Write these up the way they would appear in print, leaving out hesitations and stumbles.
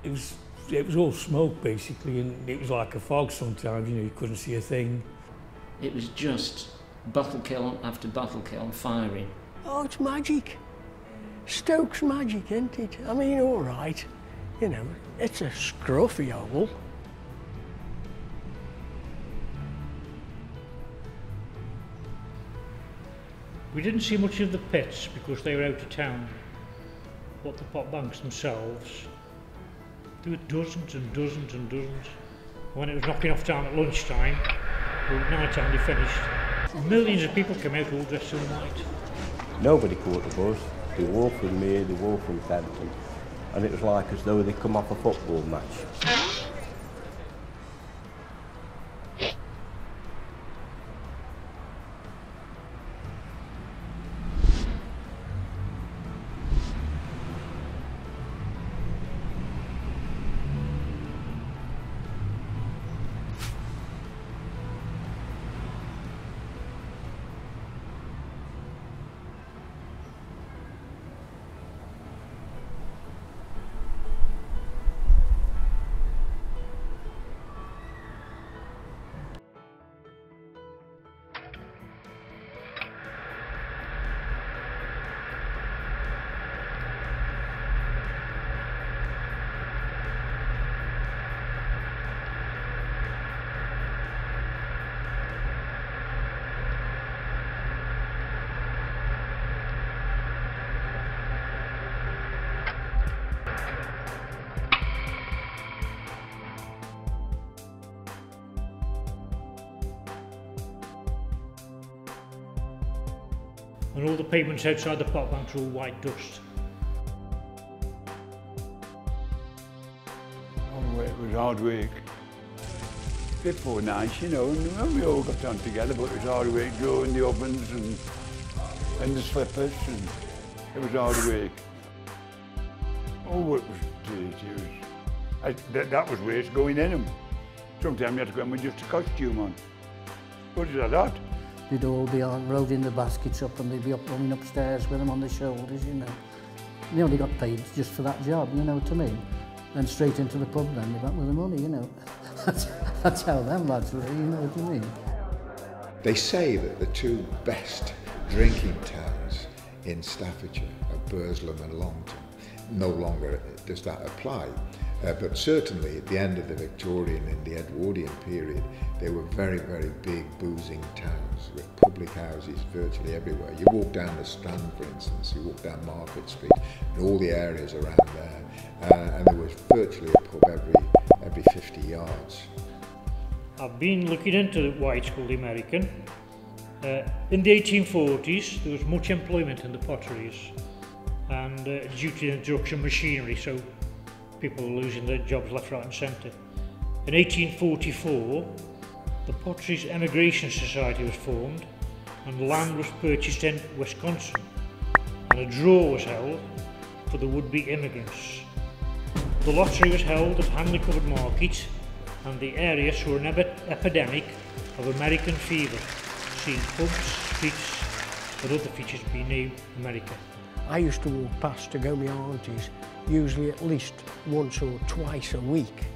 It was all smoke basically, and it was like a fog sometimes, you know, you couldn't see a thing. It was just bottle kiln after bottle kiln firing. Oh, it's magic. Stoke's magic, isn't it? I mean, all right, you know, it's a scruffy hole. We didn't see much of the pits because they were out of town, but the pot banks themselves, there were dozens and dozens and dozens. When it was knocking off time at lunchtime, or at night time they finished. Millions of people came out all dressed in white. Nobody caught the bus. They were all from me, they were all from Enson, and it was like as though they'd come off a football match. And all the pavements outside the pot banks were all white dust. Oh, it was hard work. Good 4 nights, you know, and we all got on together, but it was hard work, drawing the ovens and the slippers, and it was hard work. Oh, it was dirty. That was worse, going in them. Sometimes you had to go in with just a costume on. What is that? They'd all be on loading the baskets up and they'd be up running upstairs with them on their shoulders, you know. They only got paid just for that job, you know what I mean? Then straight into the pub then, they went with the money, you know. That's how them lads were, you know what I mean? They say that the 2 best drinking towns in Staffordshire are Burslem and Longton. No longer does that apply. But certainly at the end of the Victorian and the Edwardian period, they were very, very big boozing towns with public houses virtually everywhere. You walk down the Strand, for instance, you walk down Market Street and all the areas around there, and there was virtually a pub every 50 yards. I've been looking into why it's called the American. In the 1840s, there was much employment in the potteries, and due to the introduction of machinery, so people were losing their jobs left, right and centre. In 1844, the Potteries Emigration Society was formed and land was purchased in Wisconsin, and a draw was held for the would-be immigrants. The lottery was held at Hanley Covered Market, and the area saw an epidemic of American fever, seeing pubs, streets and other features being named America. I used to walk past to go to my auntie's, usually at least once or twice a week.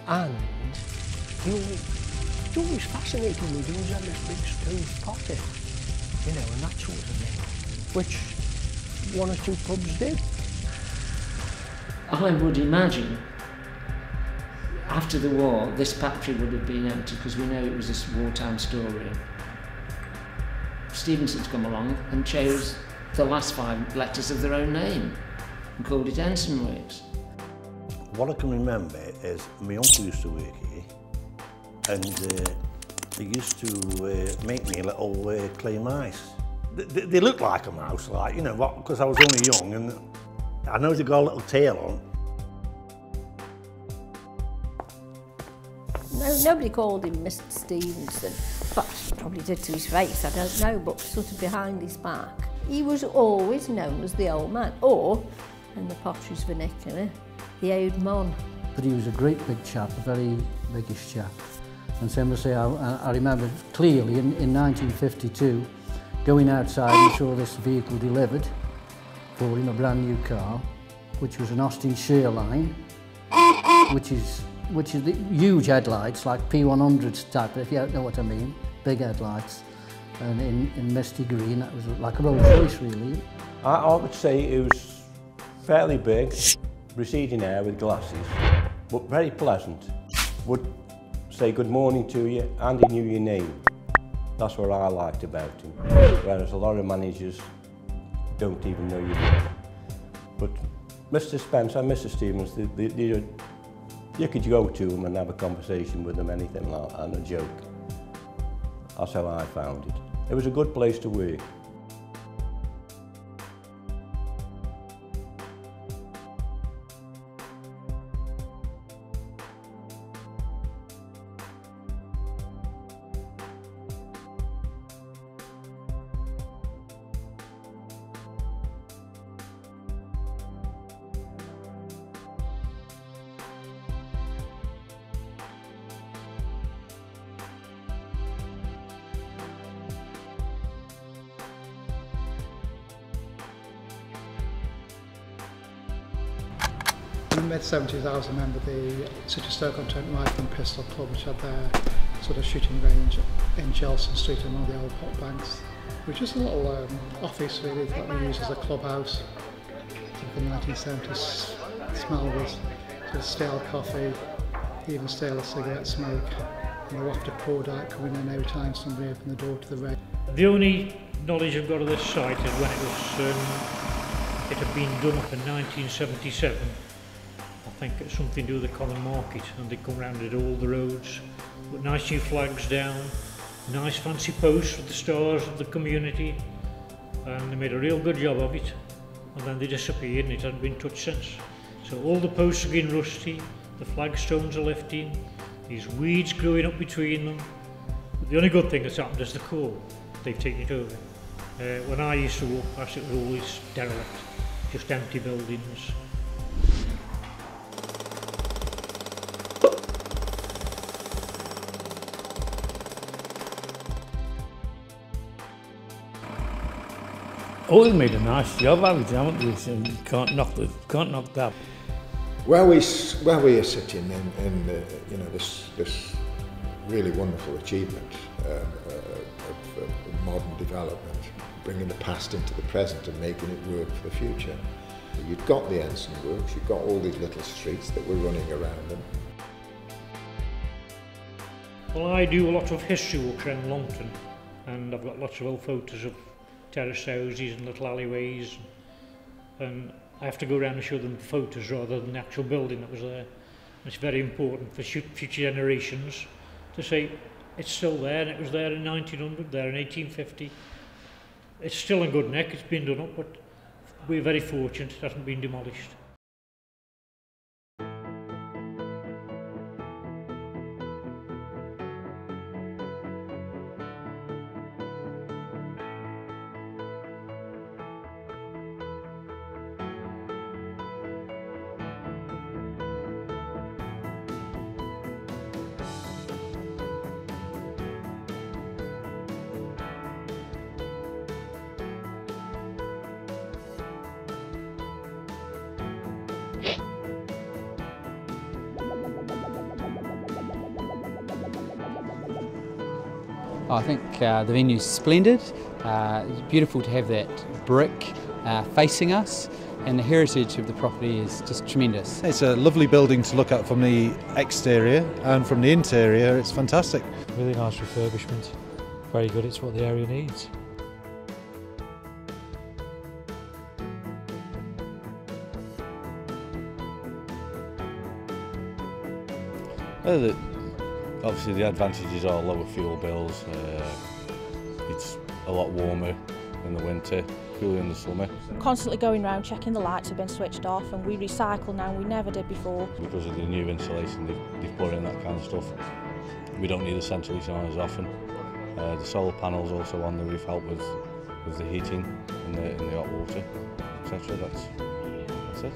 And it always fascinated me, there was this big stove potter, you know, and that sort of thing, which 1 or 2 pubs did. I would imagine after the war this factory would have been empty because we know it was this wartime storeroom. Stevenson's come along and chose the last 5 letters of their own name and called it Enson Works. What I can remember is my uncle used to work here, and he used to make me little clay mice. They looked like a mouse, like, you know, because I was only young, and I know they got a little tail on. No, nobody called him Mr. Stevenson. But probably did to his face, I don't know, but sort of behind his back. He was always known as the old man, or, in the Potteries vernacular, the old man. But he was a great big chap, a very biggish chap. And same as say, I remember clearly in 1952, going outside and saw this vehicle delivered for him, a brand new car, which was an Austin Shearline, which is the huge headlights, like P100s type, if you don't know what I mean, big headlights. And in misty green, that was like a Rolls Royce, really. I would say it was fairly big, receding air with glasses, but very pleasant. Would say good morning to you and he knew your name. That's what I liked about him. Whereas a lot of managers don't even know your name. But Mr. Spence and Mr. Stevens, you could go to them and have a conversation with them, anything like that, and a joke. That's how I found it. It was a good place to work. In the mid-70s I was a member of the City Stoke-On-Trent Rifle and Pistol Club, which had their sort of shooting range in Gelson Street and one of the old pot banks. It was just a little office really that we used as a clubhouse. In the 1970s, the smell was sort of stale coffee, even stale cigarette smoke, and the waft of cordite coming in every time somebody opened the door to the red. The only knowledge I've got of this site is when it had been done up in 1977. I think it's something to do with the common market, and they come round at all the roads, put nice new flags down, nice fancy posts with the stars of the community, and they made a real good job of it. And then they disappeared and it hasn't been touched since. So all the posts are getting rusty, the flagstones are lifting, these weeds growing up between them. But the only good thing that's happened is the core. They've taken it over. When I used to walk past, it was always derelict, just empty buildings. Oh, we made a nice job of it, haven't we? So you can't knock that. Where we are sitting in this really wonderful achievement of modern development, bringing the past into the present and making it work for the future. You've got the Enson works, you've got all these little streets that were running around them. Well, I do a lot of history walks around Longton, and I've got lots of old photos of terrace houses and little alleyways, and I have to go around and show them photos rather than the actual building that was there. And it's very important for future generations to say it's still there, and it was there in 1900, there in 1850. It's still in good nick, it's been done up, but we're very fortunate it hasn't been demolished. I think the venue's splendid. It's beautiful to have that brick facing us, and the heritage of the property is just tremendous. It's a lovely building to look at from the exterior, and from the interior it's fantastic. Really nice refurbishment, very good, it's what the area needs. Obviously the advantages are lower fuel bills, it's a lot warmer in the winter, cooler in the summer. Constantly going around checking the lights have been switched off, and we recycle now, we never did before. Because of the new insulation they've put in, that kind of stuff, we don't need the central heating on as often. The solar panels also on the roof help with the heating in the hot water, etc. That's it.